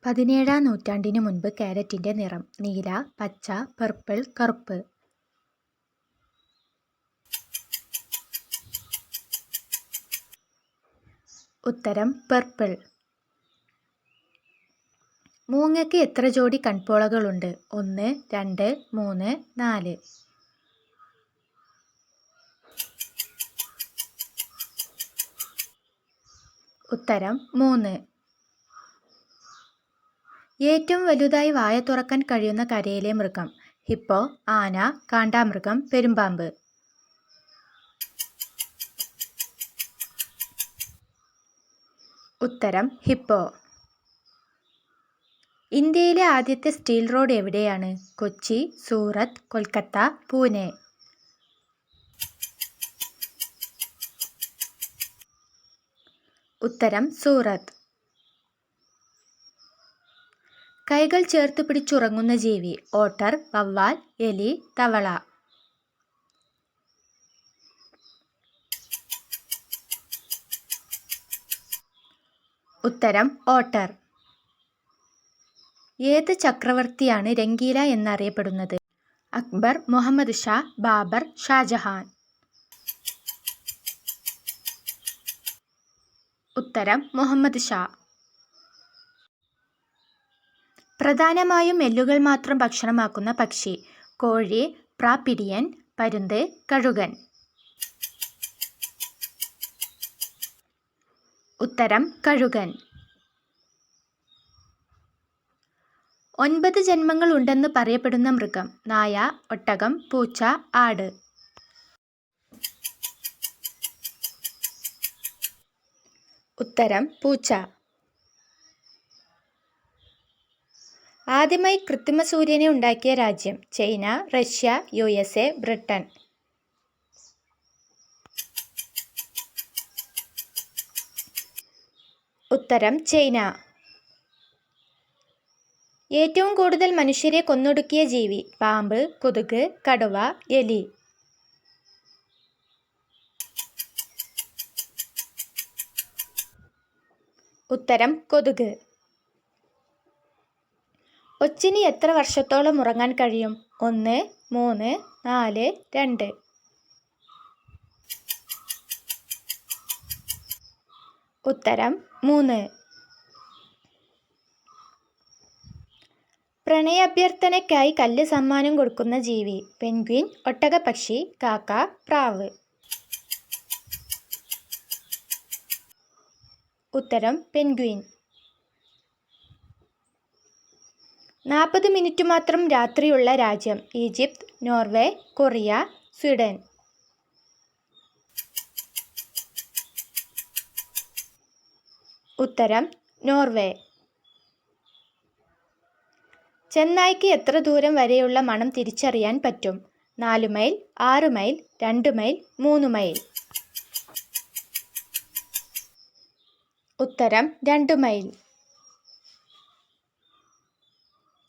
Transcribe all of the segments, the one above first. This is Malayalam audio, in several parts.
17-ാം നൂറ്റാണ്ടിനു മുൻപ് കാരറ്റിന്റെ നിറം നീല, പച്ച, പർപ്പിൾ, കറുപ്പ്. ഉത്തരം പർപ്പിൾ. മൂങ്ങയ്ക്ക് എത്ര ജോഡി കൺപോളകളുണ്ട്? 1, 2, 3, 4. ഉത്തരം 3. ഏറ്റവും വലുതായി വായ തുറക്കാൻ കഴിയുന്ന കരയിലെ മൃഗം? ഹിപ്പോ, ആന, കാണ്ടാമൃഗം, പെരുമ്പാമ്പ്. ഉത്തരം ഹിപ്പോ. ഇന്ത്യയിലെ ആദ്യത്തെ സ്റ്റീൽ റോഡ് എവിടെയാണ്? കൊച്ചി, സൂറത്ത്, കൊൽക്കത്ത, പൂനെ. ഉത്തരം സൂറത്ത്. കൈകൾ ചേർത്ത് പിടിച്ചുറങ്ങുന്ന ജീവി? ഓട്ടർ, വവ്വാൽ, എലി, തവള. ഉത്തരം ഓട്ടർ. ഏത് ചക്രവർത്തിയാണ് രംഗീല എന്നറിയപ്പെടുന്നത്? അക്ബർ, മുഹമ്മദ് ഷാ, ബാബർ, ഷാജഹാൻ. ഉത്തരം മുഹമ്മദ് ഷാ. പ്രധാനമായും എല്ലുകൾ മാത്രം ഭക്ഷണമാക്കുന്ന പക്ഷി? കോഴി, പ്രാപ്പിടിയൻ, പരുന്ത്, കഴുകൻ. ഉത്തരം കഴുകൻ. 9 ജന്മങ്ങൾ ഉണ്ടെന്ന് പറയപ്പെടുന്ന മൃഗം? നായ, ഒട്ടകം, പൂച്ച, ആട്. ഉത്തരം പൂച്ച. ആദ്യമായി കൃത്രിമ സൂര്യനെ ഉണ്ടാക്കിയ രാജ്യം? China, Russia, USA, Britain. ഉത്തരം ചൈന. ഏറ്റവും കൂടുതൽ മനുഷ്യരെ കൊന്നൊടുക്കിയ ജീവി? പാമ്പ്, കൊതുക്, കടുവ, എലി. ഉത്തരം കൊതുക്. ഒച്ചിന് എത്ര വർഷത്തോളം ഉറങ്ങാൻ കഴിയും? 1, 3, 4, 2. ഉത്തരം 3. പ്രണയാഭ്യർത്ഥനയ്ക്കായി കല്ല് സമ്മാനം കൊടുക്കുന്ന ജീവി? പെൻഗ്വിൻ, ഒട്ടകപ്പക്ഷി, കാക്ക, പ്രാവ്. ഉത്തരം പെൻഗ്വിൻ. 40 മിനിറ്റ് മാത്രം രാത്രിയുള്ള രാജ്യം? Egypt, Norway, Korea, Sweden. ഉത്തരം നോർവേ. ചെന്നായ്ക്ക് എത്ര ദൂരം വരെയുള്ള മണം തിരിച്ചറിയാൻ പറ്റും? 4 മൈൽ, 6 മൈൽ, 2 മൈൽ, 3 മൈൽ. ഉത്തരം 2 മൈൽ.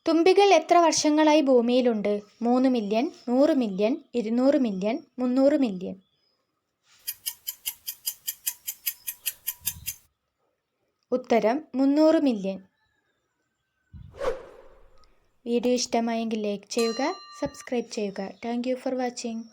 തുമ്പികൾ എത്ര വർഷങ്ങളായി ഭൂമിയിലുണ്ട്? 3 മില്യൺ, 100 മില്യൺ, 200 മില്യൺ, 300 മില്യൺ. ഉത്തരം 300 മില്യൺ. വീഡിയോ ഇഷ്ടമായെങ്കിൽ ലൈക്ക് ചെയ്യുക, സബ്സ്ക്രൈബ് ചെയ്യുക. Thank you for watching.